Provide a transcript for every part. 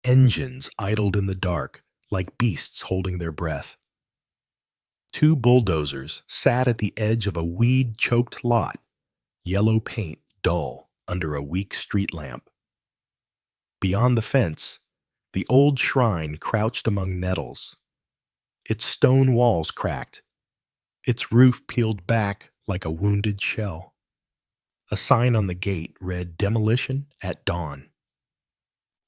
engines idled in the dark like beasts holding their breath. Two bulldozers sat at the edge of a weed-choked lot, yellow paint dull under a weak street lamp. Beyond the fence, the old shrine crouched among nettles, its stone walls cracked, its roof peeled back like a wounded shell. A sign on the gate read "Demolition at Dawn."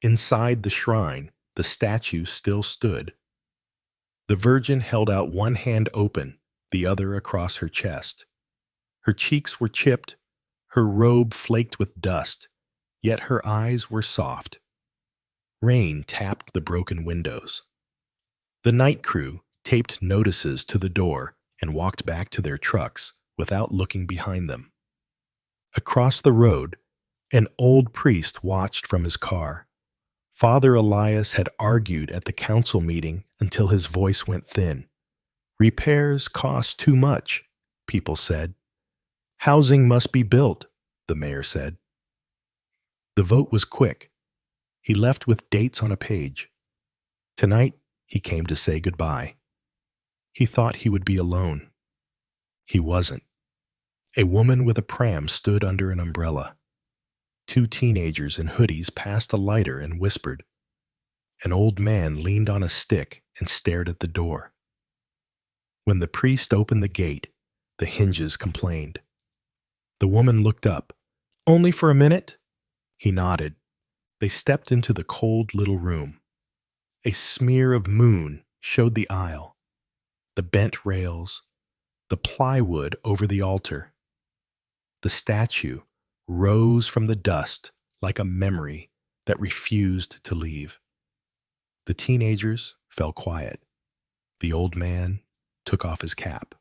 Inside the shrine, the statue still stood. The Virgin held out one hand open, the other across her chest. Her cheeks were chipped, her robe flaked with dust, yet her eyes were soft. Rain tapped the broken windows. The night crew taped notices to the door and walked back to their trucks without looking behind them. Across the road, an old priest watched from his car. Father Elias had argued at the council meeting until his voice went thin. Repairs cost too much, people said. Housing must be built, the mayor said. The vote was quick. He left with dates on a page. Tonight, he came to say goodbye. He thought he would be alone. He wasn't. A woman with a pram stood under an umbrella. Two teenagers in hoodies passed a lighter and whispered. An old man leaned on a stick and stared at the door. When the priest opened the gate, the hinges complained. The woman looked up. "Only for a minute?" He nodded. They stepped into the cold little room. A smear of moon showed the aisle, the bent rails, the plywood over the altar. The statue rose from the dust like a memory that refused to leave. The teenagers fell quiet. The old man took off his cap.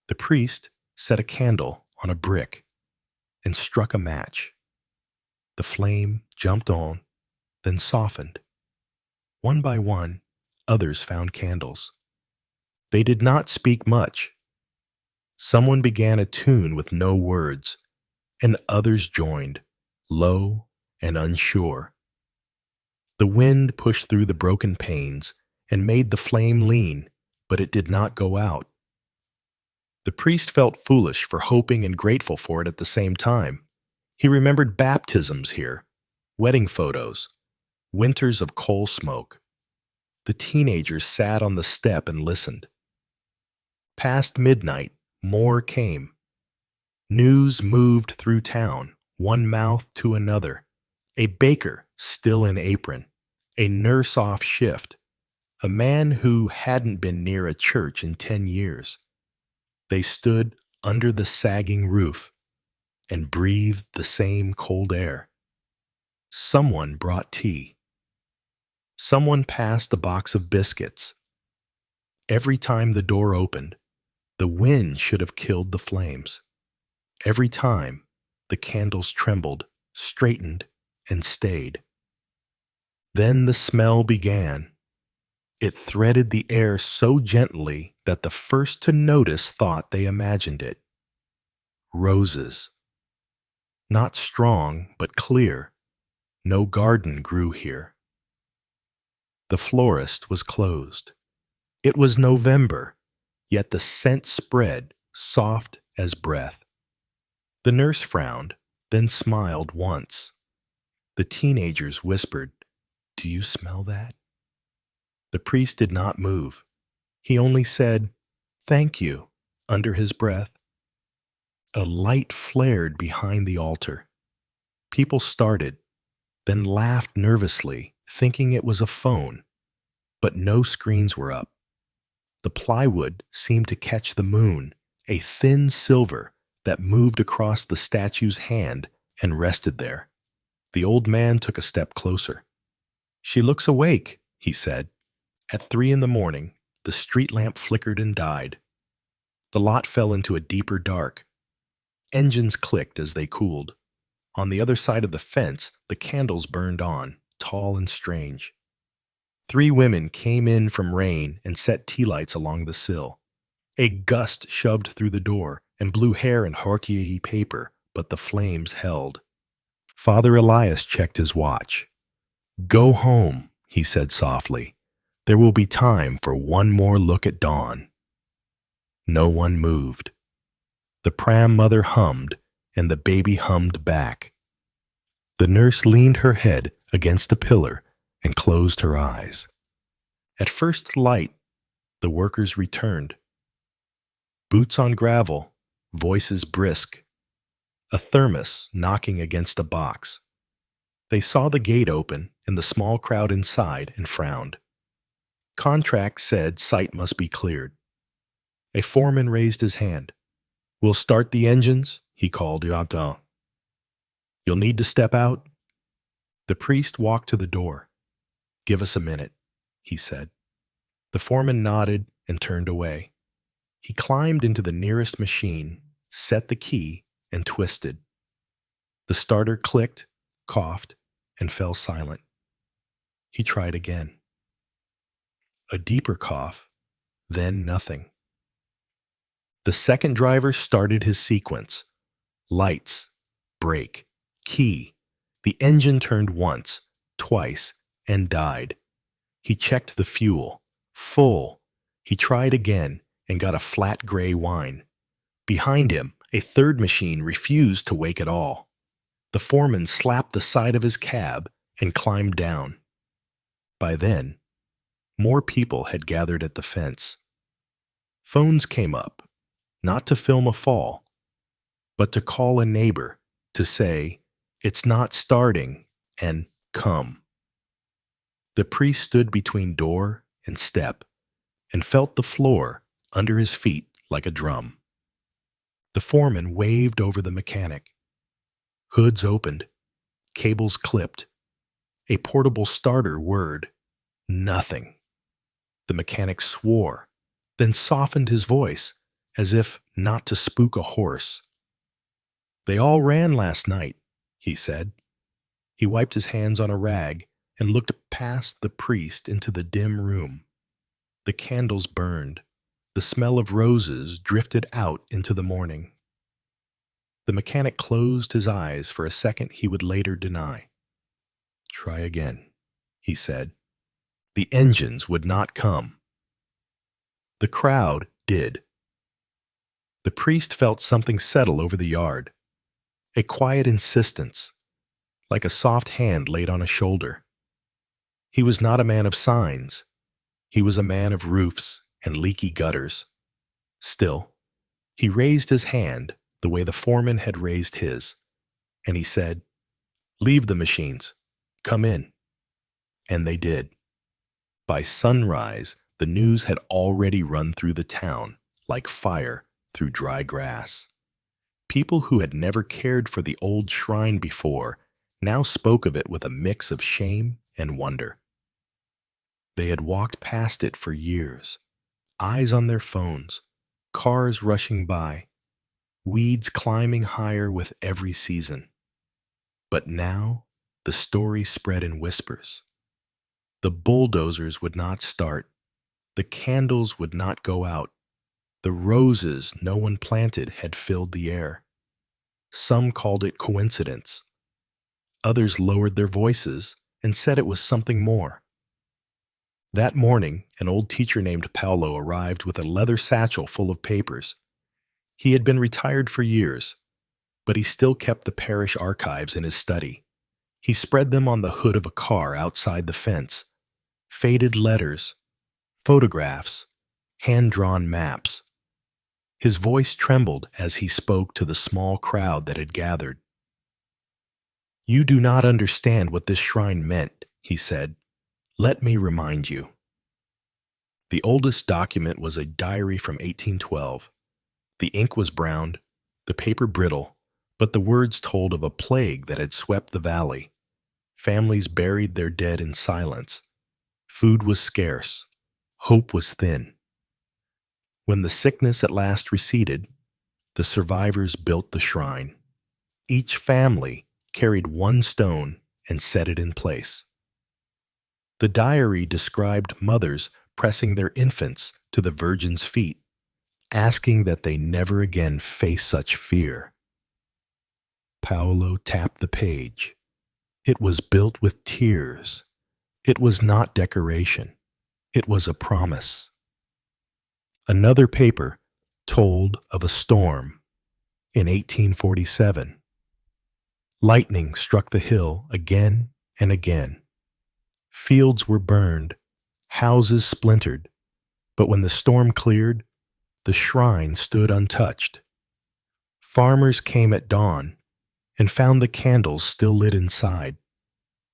The priest set a candle on a brick and struck a match. The flame jumped on, then softened. One by one, others found candles. They did not speak much. Someone began a tune with no words, and others joined, low and unsure. The wind pushed through the broken panes and made the flame lean, but it did not go out. The priest felt foolish for hoping and grateful for it at the same time. He remembered baptisms here, wedding photos, winters of coal smoke. The teenagers sat on the step and listened. Past midnight, more came. News moved through town, one mouth to another. A baker still in apron, a nurse off shift, a man who hadn't been near a church in 10 years. They stood under the sagging roof and breathed the same cold air. Someone brought tea. Someone passed a box of biscuits. Every time the door opened, the wind should have killed the flames. Every time, the candles trembled, straightened, and stayed. Then the smell began. It threaded the air so gently that the first to notice thought they imagined it. Roses. Not strong, but clear. No garden grew here. The florist was closed. It was November, yet the scent spread, soft as breath. The nurse frowned, then smiled once. The teenagers whispered, "Do you smell that?" The priest did not move. He only said, "Thank you," under his breath. A light flared behind the altar. People started, then laughed nervously, thinking it was a phone. But no screens were up. The plywood seemed to catch the moon, a thin silver that moved across the statue's hand and rested there. The old man took a step closer. "She looks awake," he said. At 3 a.m, the street lamp flickered and died. The lot fell into a deeper dark. Engines clicked as they cooled. On the other side of the fence, the candles burned on, tall and strange. 3 women came in from rain and set tea lights along the sill. A gust shoved through the door and blew hair and hortier paper, but the flames held. Father Elias checked his watch. "Go home," he said softly. There will be time for one more look at dawn. No one moved. The pram mother hummed, and the baby hummed back. The nurse leaned her head against a pillar and closed her eyes. At first light, the workers returned. Boots on gravel, voices brisk, a thermos knocking against a box. They saw the gate open and the small crowd inside and frowned. Contract said site must be cleared. A foreman raised his hand. We'll start the engines, he called out. You'll need to step out. The priest walked to the door. Give us a minute, he said. The foreman nodded and turned away. He climbed into the nearest machine, set the key, and twisted. The starter clicked, coughed, and fell silent. He tried again. A deeper cough, then nothing. The second driver started his sequence. Lights, brake, key. The engine turned once, twice, and died. He checked the fuel. Full. He tried again and got a flat gray whine. Behind him, a third machine refused to wake at all. The foreman slapped the side of his cab and climbed down. By then, more people had gathered at the fence. Phones came up, not to film a fall, but to call a neighbor to say, "It's not starting," and "Come." The priest stood between door and step and felt the floor under his feet like a drum. The foreman waved over the mechanic. Hoods opened, cables clipped, a portable starter whirred. Nothing. The mechanic swore, then softened his voice as if not to spook a horse. They all ran last night, he said. He wiped his hands on a rag and looked past the priest into the dim room. The candles burned. The smell of roses drifted out into the morning. The mechanic closed his eyes for a second he would later deny. Try again, he said. The engines would not come. The crowd did. The priest felt something settle over the yard, a quiet insistence, like a soft hand laid on a shoulder. He was not a man of signs. He was a man of roofs and leaky gutters. Still, he raised his hand the way the foreman had raised his, and he said, "Leave the machines. Come in." And they did. By sunrise, the news had already run through the town like fire through dry grass. People who had never cared for the old shrine before now spoke of it with a mix of shame and wonder. They had walked past it for years, eyes on their phones, cars rushing by, weeds climbing higher with every season. But now the story spread in whispers. The bulldozers would not start. The candles would not go out. The roses no one planted had filled the air. Some called it coincidence. Others lowered their voices and said it was something more. That morning, an old teacher named Paolo arrived with a leather satchel full of papers. He had been retired for years, but he still kept the parish archives in his study. He spread them on the hood of a car outside the fence. Faded letters, photographs, hand-drawn maps. His voice trembled as he spoke to the small crowd that had gathered. "You do not understand what this shrine meant," he said. "Let me remind you." The oldest document was a diary from 1812. The ink was browned, the paper brittle, but the words told of a plague that had swept the valley. Families buried their dead in silence. Food was scarce. Hope was thin. When the sickness at last receded, the survivors built the shrine. Each family carried one stone and set it in place. The diary described mothers pressing their infants to the Virgin's feet, asking that they never again face such fear. Paolo tapped the page. It was built with tears. It was not decoration. It was a promise. Another paper told of a storm in 1847. Lightning struck the hill again and again. Fields were burned, houses splintered, but when the storm cleared, the shrine stood untouched. Farmers came at dawn and found the candles still lit inside.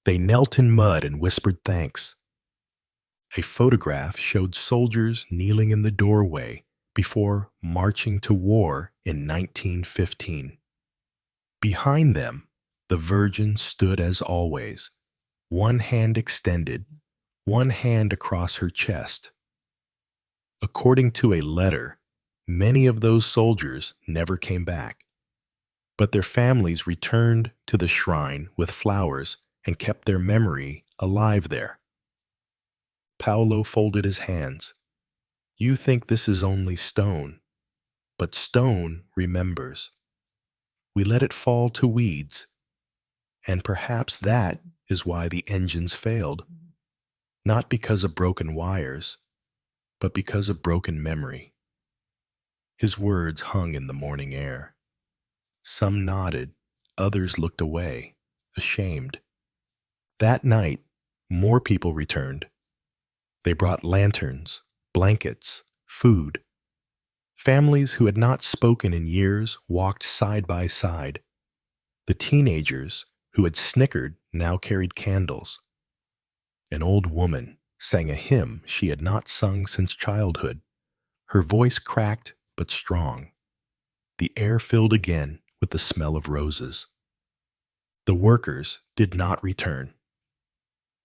They knelt in mud and whispered thanks. A photograph showed soldiers kneeling in the doorway before marching to war in 1915. Behind them, the Virgin stood as always, one hand extended, one hand across her chest. According to a letter, many of those soldiers never came back, but their families returned to the shrine with flowers and kept their memory alive there. Paolo folded his hands. You think this is only stone, but stone remembers. We let it fall to weeds, and perhaps that is why the engines failed, not because of broken wires, but because of broken memory. His words hung in the morning air. Some nodded, others looked away, ashamed. That night, more people returned. They brought lanterns, blankets, food. Families who had not spoken in years walked side by side. The teenagers who had snickered now carried candles. An old woman sang a hymn she had not sung since childhood. Her voice cracked but strong. The air filled again with the smell of roses. The workers did not return.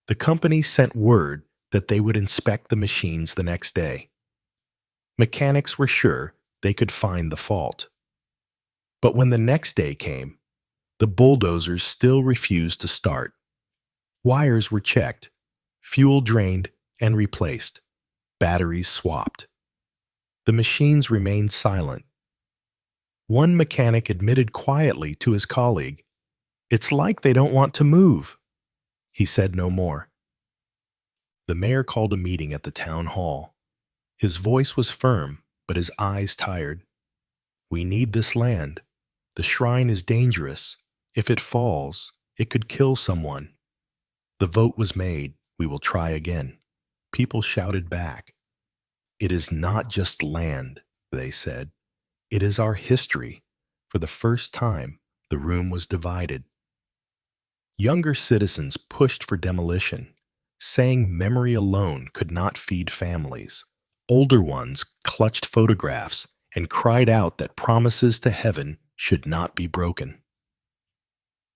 The company sent word that they would inspect the machines the next day. Mechanics were sure they could find the fault. But when the next day came, the bulldozers still refused to start. Wires were checked, fuel drained and replaced, batteries swapped. The machines remained silent. One mechanic admitted quietly to his colleague, "It's like they don't want to move." He said no more. The mayor called a meeting at the town hall. His voice was firm, but his eyes tired. We need this land. The shrine is dangerous. If it falls, it could kill someone. The vote was made. We will try again. People shouted back. It is not just land, they said. It is our history. For the first time, the room was divided. Younger citizens pushed for demolition, saying memory alone could not feed families. Older ones clutched photographs and cried out that promises to heaven should not be broken.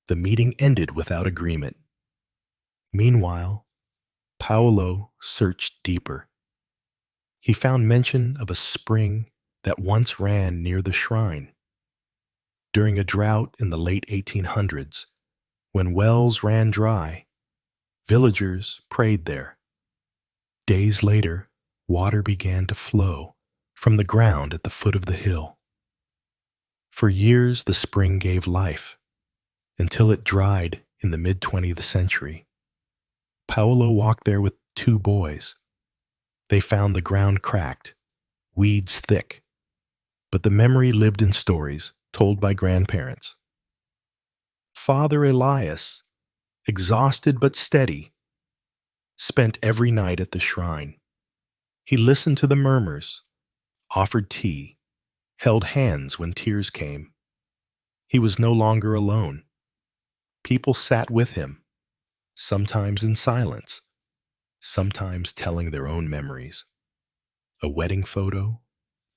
The meeting ended without agreement. Meanwhile, Paolo searched deeper. He found mention of a spring that once ran near the shrine. During a drought in the late 1800s, when wells ran dry, villagers prayed there. Days later, water began to flow from the ground at the foot of the hill. For years, the spring gave life, until it dried in the mid-20th century. Paolo walked there with two boys. They found the ground cracked, weeds thick, but the memory lived in stories told by grandparents. Father Elias, exhausted but steady, spent every night at the shrine. He listened to the murmurs, offered tea, held hands when tears came. He was no longer alone. People sat with him, sometimes in silence, sometimes telling their own memories. A wedding photo,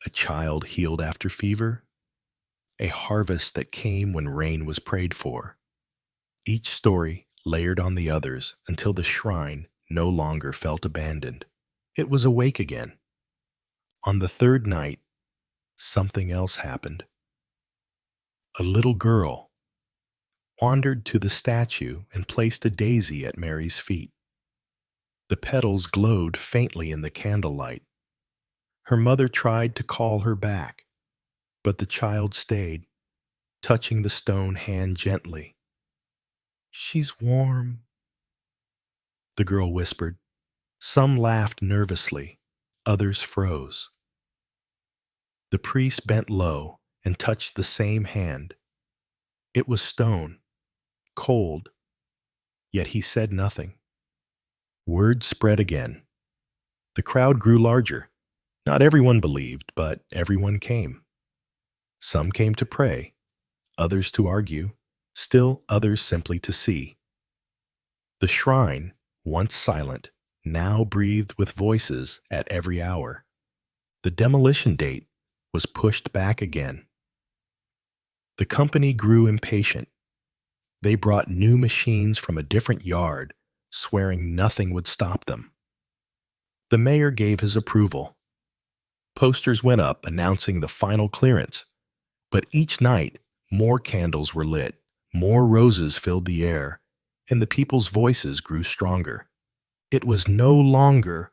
a child healed after fever, a harvest that came when rain was prayed for. Each story layered on the others until the shrine no longer felt abandoned. It was awake again. On the third night, something else happened. A little girl wandered to the statue and placed a daisy at Mary's feet. The petals glowed faintly in the candlelight. Her mother tried to call her back, but the child stayed, touching the stone hand gently. "She's warm." the girl whispered. Some laughed nervously, others froze. The priest bent low and touched the same hand. It was stone, cold, yet he said nothing. Word spread again. The crowd grew larger. Not everyone believed, but everyone came. Some came to pray, others to argue, still others simply to see. The shrine, once silent, now breathed with voices at every hour. The demolition date was pushed back again. The company grew impatient. They brought new machines from a different yard, swearing nothing would stop them. The mayor gave his approval. Posters went up announcing the final clearance, but each night more candles were lit, more roses filled the air, and the people's voices grew stronger. It was no longer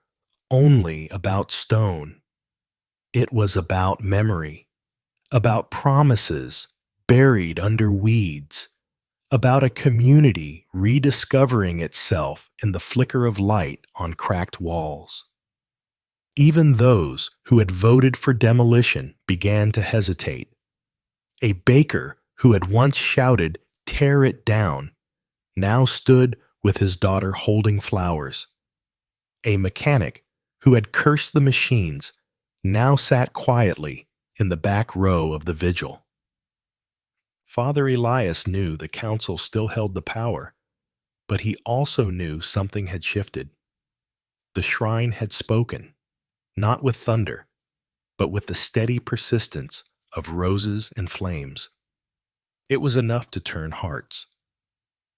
only about stone. It was about memory, about promises buried under weeds, about a community rediscovering itself in the flicker of light on cracked walls. Even those who had voted for demolition began to hesitate. A baker who had once shouted, "Tear it down," now stood with his daughter holding flowers. A mechanic who had cursed the machines now sat quietly in the back row of the vigil. Father Elias knew the council still held the power, but he also knew something had shifted. The shrine had spoken, not with thunder, but with the steady persistence of roses and flames. It was enough to turn hearts.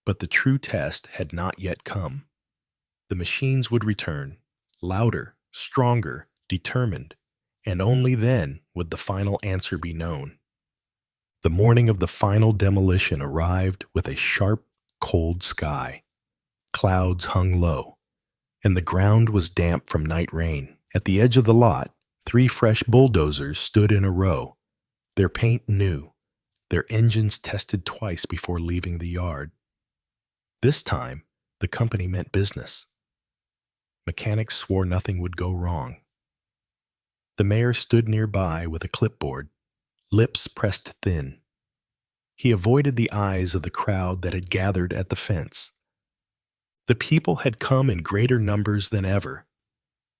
But the true test had not yet come. The machines would return, louder, stronger, determined, and only then would the final answer be known. The morning of the final demolition arrived with a sharp, cold sky. Clouds hung low, and the ground was damp from night rain. At the edge of the lot, 3 fresh bulldozers stood in a row, their paint new, their engines tested twice before leaving the yard. This time, the company meant business. Mechanics swore nothing would go wrong. The mayor stood nearby with a clipboard, lips pressed thin. He avoided the eyes of the crowd that had gathered at the fence. The people had come in greater numbers than ever.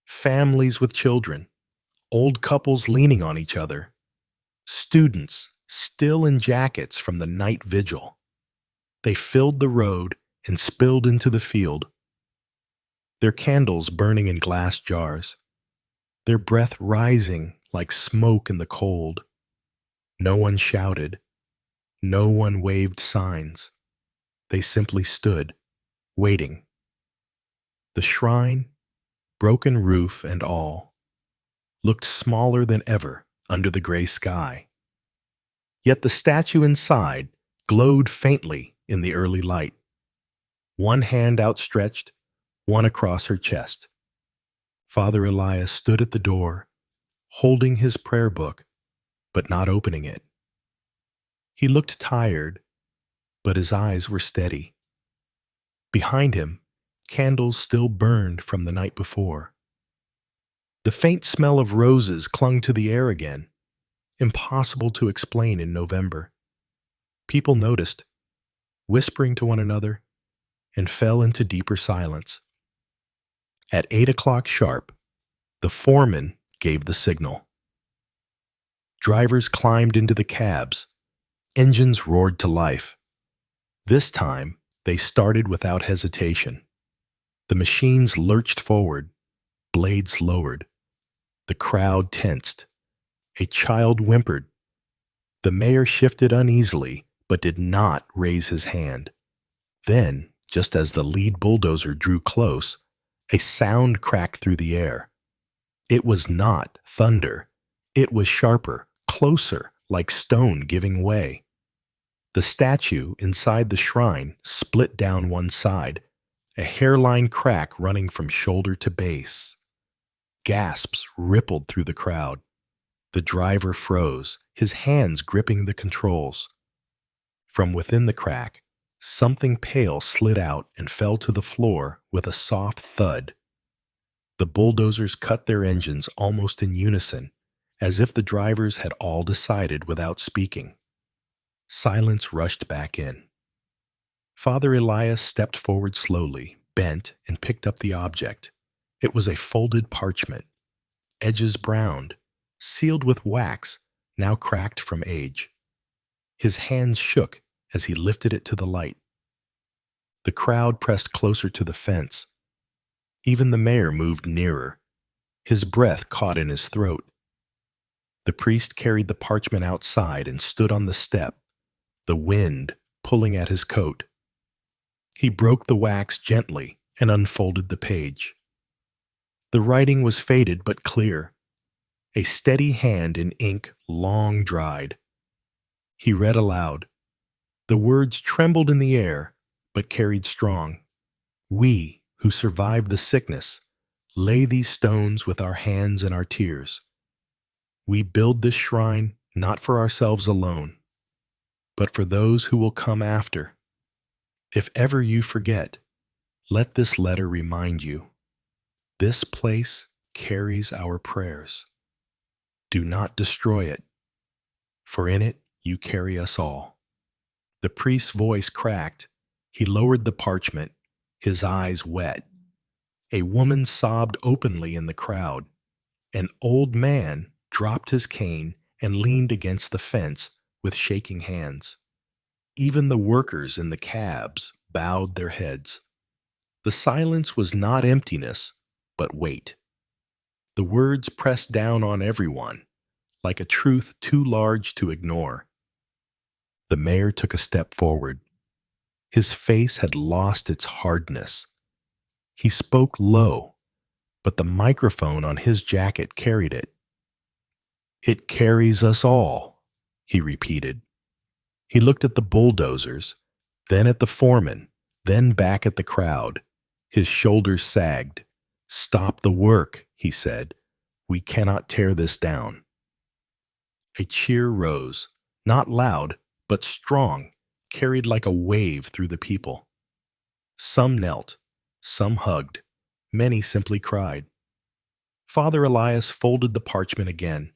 Families with children, old couples leaning on each other, students still in jackets from the night vigil. They filled the road and spilled into the field, their candles burning in glass jars, their breath rising like smoke in the cold. No one shouted. No one waved signs. They simply stood, waiting. The shrine, broken roof and all, looked smaller than ever under the gray sky. Yet the statue inside glowed faintly in the early light. One hand outstretched, one across her chest. Father Elias stood at the door, holding his prayer book, but not opening it. He looked tired, but his eyes were steady. Behind him, candles still burned from the night before. The faint smell of roses clung to the air again, impossible to explain in November. People noticed, whispering to one another, and fell into deeper silence. At 8 o'clock sharp, the foreman gave the signal. Drivers climbed into the cabs. Engines roared to life. This time, they started without hesitation. The machines lurched forward, blades lowered. The crowd tensed. A child whimpered. The mayor shifted uneasily, but did not raise his hand. Then, just as the lead bulldozer drew close, a sound cracked through the air. It was not thunder. It was sharper, closer, like stone giving way. The statue inside the shrine split down one side, a hairline crack running from shoulder to base. Gasps rippled through the crowd. The driver froze, his hands gripping the controls. From within the crack, Something pale slid out and fell to the floor with a soft thud. The bulldozers cut their engines almost in unison, as if the drivers had all decided without speaking. Silence rushed back in. Father Elias stepped forward slowly, bent, and picked up the object. It was a folded parchment, edges browned, sealed with wax, now cracked from age. His hands shook as he lifted it to the light. The crowd pressed closer to the fence. Even the mayor moved nearer. His breath caught in his throat. The priest carried the parchment outside and stood on the step, the wind pulling at his coat. He broke the wax gently and unfolded the page. The writing was faded but clear, a steady hand in ink long dried. He read aloud. The words trembled in the air, but carried strong. We, who survived the sickness, lay these stones with our hands and our tears. We build this shrine not for ourselves alone, but for those who will come after. If ever you forget, let this letter remind you. This place carries our prayers. Do not destroy it, for in it you carry us all. The priest's voice cracked. He lowered the parchment, his eyes wet. A woman sobbed openly in the crowd. An old man dropped his cane and leaned against the fence with shaking hands. Even the workers in the cabs bowed their heads. The silence was not emptiness, but weight. The words pressed down on everyone, like a truth too large to ignore. The mayor took a step forward. His face had lost its hardness. He spoke low, but the microphone on his jacket carried it. It carries us all, he repeated. He looked at the bulldozers, then at the foreman, then back at the crowd. His shoulders sagged. Stop the work, he said. We cannot tear this down. A cheer rose, not loud, but strong, carried like a wave through the people. Some knelt, some hugged, many simply cried. Father Elias folded the parchment again,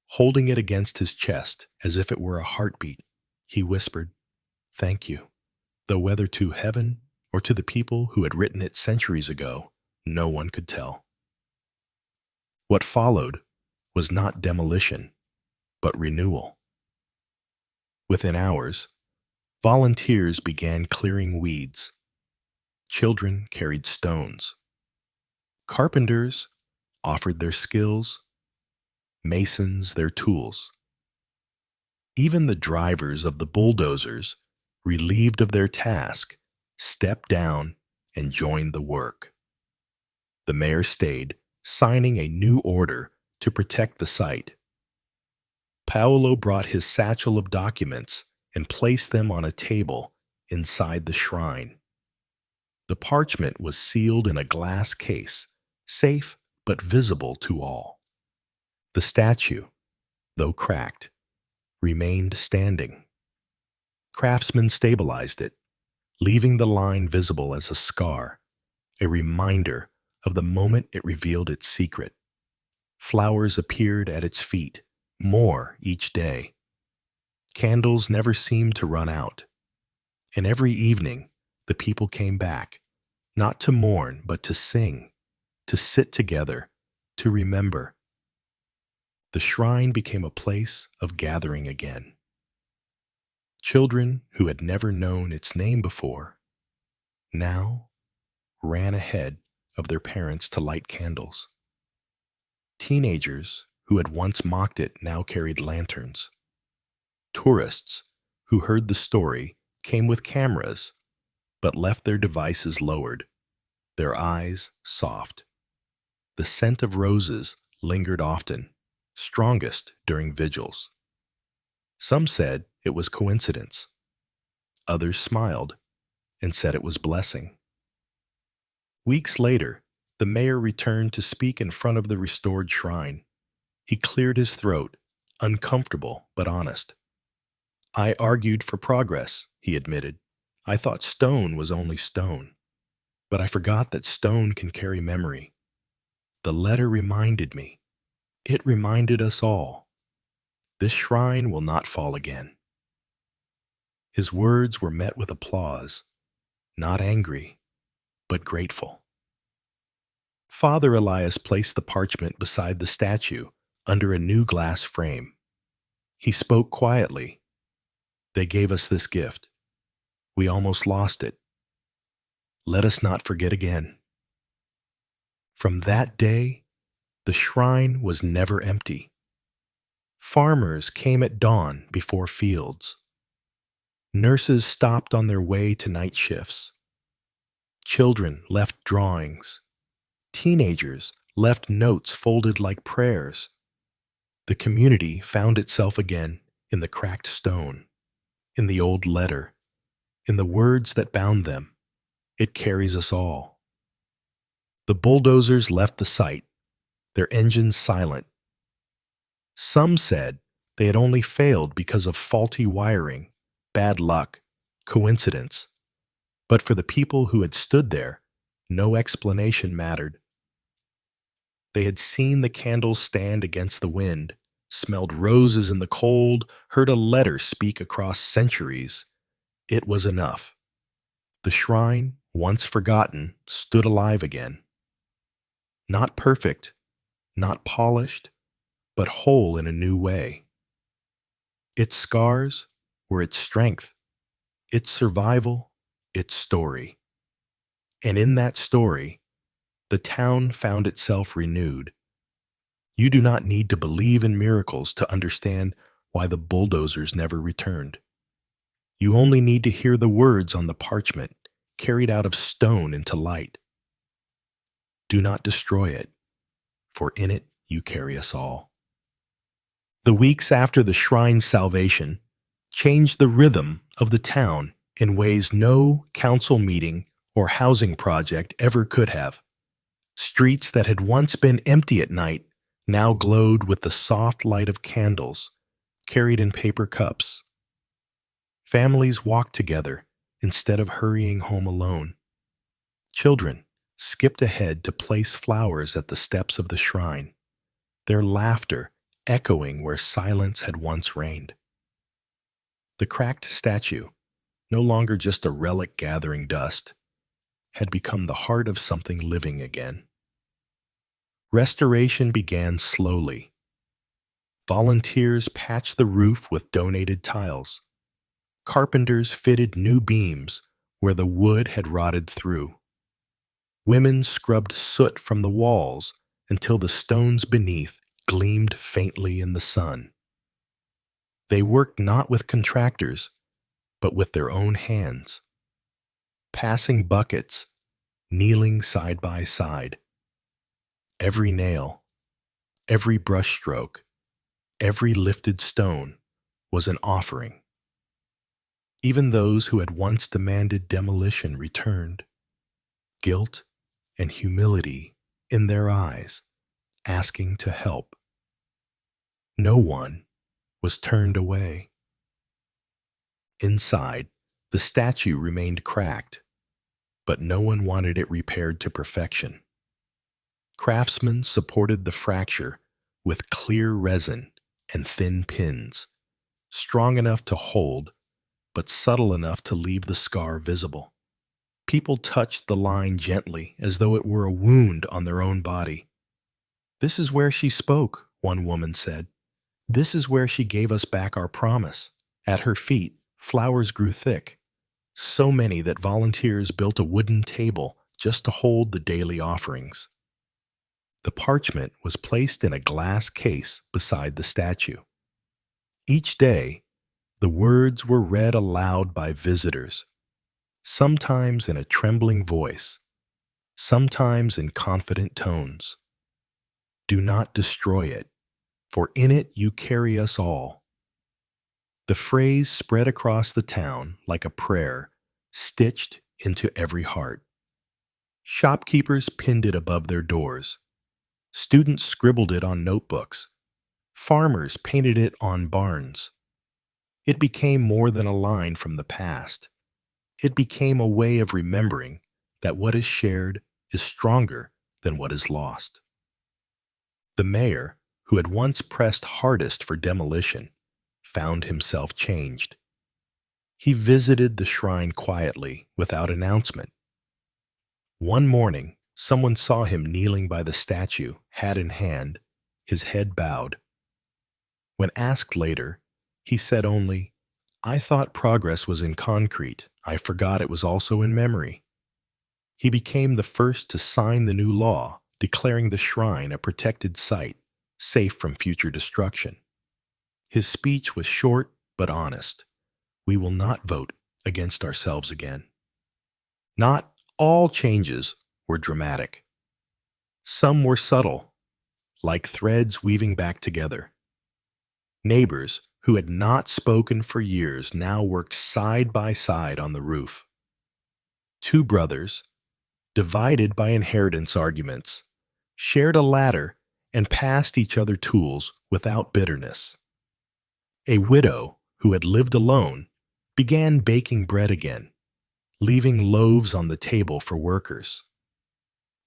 holding it against his chest as if it were a heartbeat. He whispered, "Thank you," though whether to heaven or to the people who had written it centuries ago, no one could tell. What followed was not demolition, but renewal. Within hours, volunteers began clearing weeds. Children carried stones. Carpenters offered their skills, masons their tools. Even the drivers of the bulldozers, relieved of their task, stepped down and joined the work. The mayor stayed, signing a new order to protect the site. Paolo brought his satchel of documents and placed them on a table inside the shrine. The parchment was sealed in a glass case, safe but visible to all. The statue, though cracked, remained standing. Craftsmen stabilized it, leaving the line visible as a scar, a reminder of the moment it revealed its secret. Flowers appeared at its feet, more each day. Candles never seemed to run out. And every evening, the people came back, not to mourn, but to sing, to sit together, to remember. The shrine became a place of gathering again. Children who had never known its name before now ran ahead of their parents to light candles. Teenagers who had once mocked it now carried lanterns. Tourists who heard the story came with cameras, but left their devices lowered, their eyes soft. The scent of roses lingered often, strongest during vigils. Some said it was coincidence. Others smiled and said it was blessing. Weeks later, the mayor returned to speak in front of the restored shrine. He cleared his throat, uncomfortable but honest. I argued for progress, he admitted. I thought stone was only stone, but I forgot that stone can carry memory. The letter reminded me. It reminded us all. This shrine will not fall again. His words were met with applause, not angry, but grateful. Father Elias placed the parchment beside the statue under a new glass frame. He spoke quietly. They gave us this gift. We almost lost it. Let us not forget again. From that day, the shrine was never empty. Farmers came at dawn before fields. Nurses stopped on their way to night shifts. Children left drawings. Teenagers left notes folded like prayers. The community found itself again in the cracked stone, in the old letter, in the words that bound them. It carries us all. The bulldozers left the site, their engines silent. Some said they had only failed because of faulty wiring, bad luck, coincidence. But for the people who had stood there, no explanation mattered. They had seen the candles stand against the wind, smelled roses in the cold, heard a letter speak across centuries. It was enough. The shrine, once forgotten, stood alive again. Not perfect, not polished, but whole in a new way. Its scars were its strength, its survival, its story. And in that story, the town found itself renewed. You do not need to believe in miracles to understand why the bulldozers never returned. You only need to hear the words on the parchment carried out of stone into light. Do not destroy it, for in it you carry us all. The weeks after the shrine's salvation changed the rhythm of the town in ways no council meeting or housing project ever could have. Streets that had once been empty at night now glowed with the soft light of candles carried in paper cups. Families walked together instead of hurrying home alone. Children skipped ahead to place flowers at the steps of the shrine, their laughter echoing where silence had once reigned. The cracked statue, no longer just a relic gathering dust, had become the heart of something living again. Restoration began slowly. Volunteers patched the roof with donated tiles. Carpenters fitted new beams where the wood had rotted through. Women scrubbed soot from the walls until the stones beneath gleamed faintly in the sun. They worked not with contractors, but with their own hands, passing buckets, kneeling side by side. Every nail, every brushstroke, every lifted stone was an offering. Even those who had once demanded demolition returned, guilt and humility in their eyes, asking to help. No one was turned away. Inside, the statue remained cracked, but no one wanted it repaired to perfection. Craftsmen supported the fracture with clear resin and thin pins, strong enough to hold, but subtle enough to leave the scar visible. People touched the line gently as though it were a wound on their own body. "This is where she spoke," one woman said. "This is where she gave us back our promise." At her feet, flowers grew thick, so many that volunteers built a wooden table just to hold the daily offerings. The parchment was placed in a glass case beside the statue. Each day, the words were read aloud by visitors, sometimes in a trembling voice, sometimes in confident tones. Do not destroy it, for in it you carry us all. The phrase spread across the town like a prayer, stitched into every heart. Shopkeepers pinned it above their doors. Students scribbled it on notebooks. Farmers painted it on barns. It became more than a line from the past. It became a way of remembering that what is shared is stronger than what is lost. The mayor, who had once pressed hardest for demolition, found himself changed. He visited the shrine quietly, without announcement. One morning, someone saw him kneeling by the statue, hat in hand, his head bowed. When asked later, he said only, "I thought progress was in concrete. I forgot it was also in memory." He became the first to sign the new law, declaring the shrine a protected site, safe from future destruction. His speech was short but honest. We will not vote against ourselves again. Not all changes were dramatic. Some were subtle, like threads weaving back together. Neighbors who had not spoken for years now worked side by side on the roof. Two brothers, divided by inheritance arguments, shared a ladder and passed each other tools without bitterness. A widow who had lived alone began baking bread again, leaving loaves on the table for workers.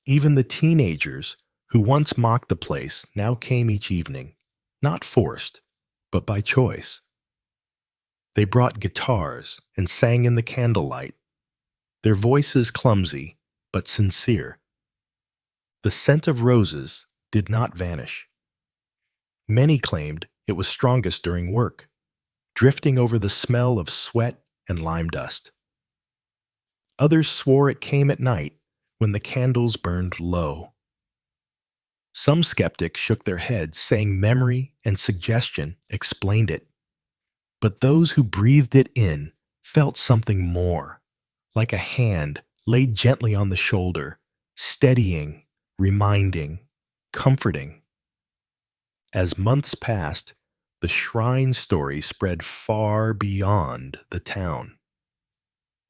Even the teenagers who once mocked the place now came each evening, not forced, but by choice. They brought guitars and sang in the candlelight, their voices clumsy but sincere. The scent of roses did not vanish. Many claimed it was strongest during work, drifting over the smell of sweat and lime dust. Others swore it came at night when the candles burned low. Some skeptics shook their heads, saying memory and suggestion explained it. But those who breathed it in felt something more, like a hand laid gently on the shoulder, steadying, reminding, comforting. As months passed, the shrine story spread far beyond the town.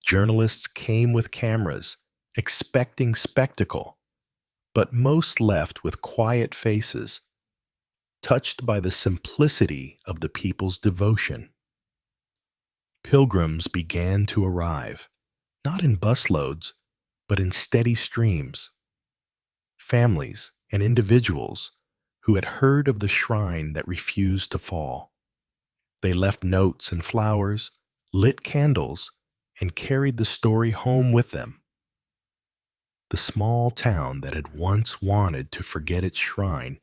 Journalists came with cameras, expecting spectacle, but most left with quiet faces, touched by the simplicity of the people's devotion. Pilgrims began to arrive, not in busloads, but in steady streams. Families and individuals who had heard of the shrine that refused to fall. They left notes and flowers, lit candles, and carried the story home with them. The small town that had once wanted to forget its shrine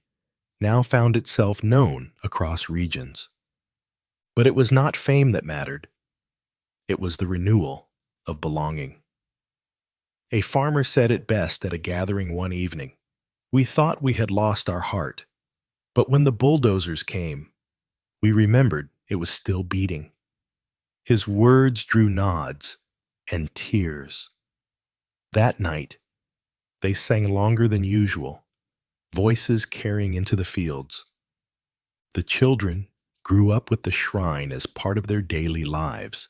now found itself known across regions. But it was not fame that mattered. It was the renewal of belonging. A farmer said it best at a gathering one evening. We thought we had lost our heart, but when the bulldozers came, we remembered it was still beating. His words drew nods and tears. That night, they sang longer than usual, voices carrying into the fields. The children grew up with the shrine as part of their daily lives,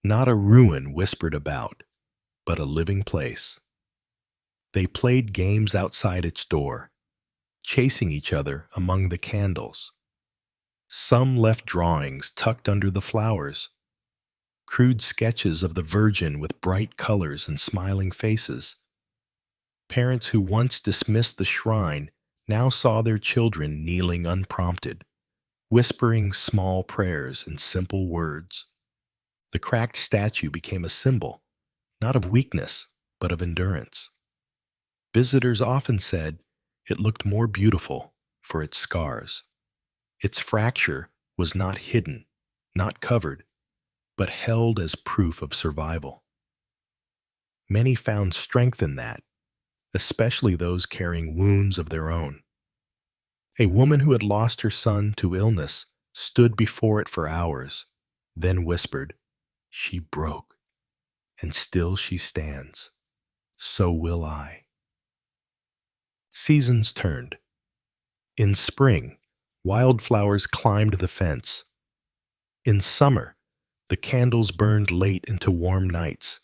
not a ruin whispered about, but a living place. They played games outside its door, chasing each other among the candles. Some left drawings tucked under the flowers, crude sketches of the Virgin with bright colors and smiling faces. Parents who once dismissed the shrine now saw their children kneeling unprompted, whispering small prayers and simple words. The cracked statue became a symbol, not of weakness, but of endurance. Visitors often said it looked more beautiful for its scars. Its fracture was not hidden, not covered, but held as proof of survival. Many found strength in that, especially those carrying wounds of their own. A woman who had lost her son to illness stood before it for hours, then whispered, "She broke, and still she stands. So will I." Seasons turned. In spring, wildflowers climbed the fence. In summer, the candles burned late into warm nights.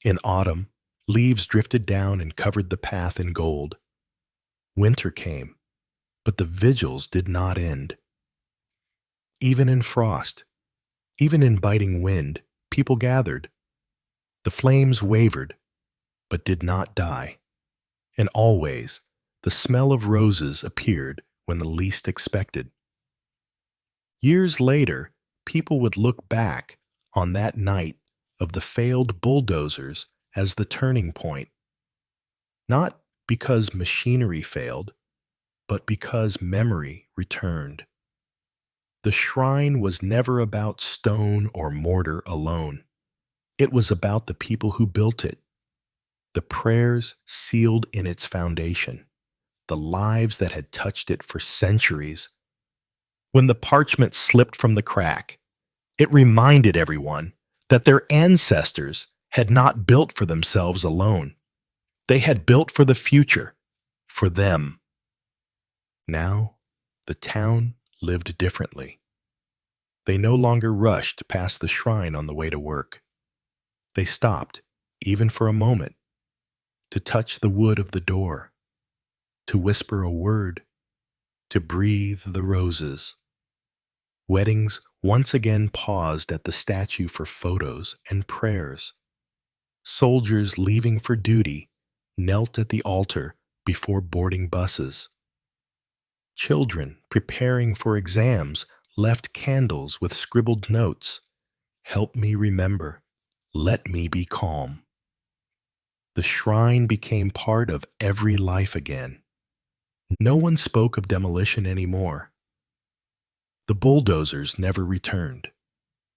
In autumn, leaves drifted down and covered the path in gold. Winter came, but the vigils did not end. Even in frost, even in biting wind, people gathered. The flames wavered, but did not die. And always, the smell of roses appeared when the least expected. Years later, people would look back on that night of the failed bulldozers as the turning point, not because machinery failed, but because memory returned. The shrine was never about stone or mortar alone. It was about the people who built it, the prayers sealed in its foundation, the lives that had touched it for centuries. When the parchment slipped from the crack, it reminded everyone that their ancestors had not built for themselves alone. They had built for the future, for them. Now, the town lived differently. They no longer rushed past the shrine on the way to work. They stopped, even for a moment, to touch the wood of the door, to whisper a word, to breathe the roses. Weddings once again paused at the statue for photos and prayers. Soldiers leaving for duty knelt at the altar before boarding buses. Children preparing for exams left candles with scribbled notes. Help me remember. Let me be calm. The shrine became part of every life again. No one spoke of demolition anymore. The bulldozers never returned.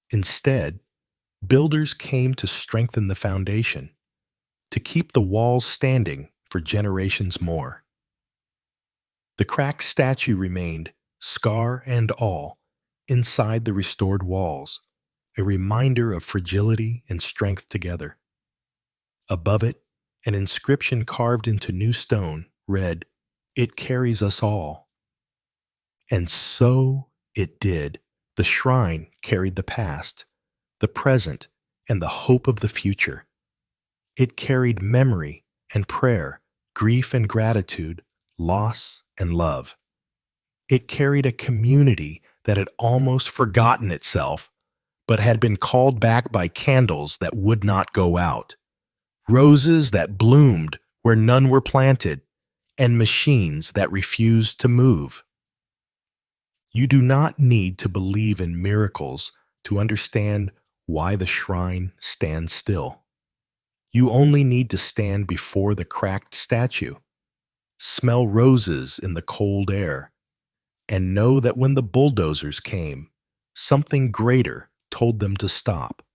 Instead, builders came to strengthen the foundation, to keep the walls standing for generations more. The cracked statue remained, scar and all, inside the restored walls, a reminder of fragility and strength together. Above it, an inscription carved into new stone read, "It carries us all." And so it did. The shrine carried the past, the present, and the hope of the future. It carried memory and prayer, grief and gratitude, loss and love. It carried a community that had almost forgotten itself, but had been called back by candles that would not go out, roses that bloomed where none were planted, and machines that refused to move. You do not need to believe in miracles to understand why the shrine stands still. You only need to stand before the cracked statue, smell roses in the cold air, and know that when the bulldozers came, something greater told them to stop.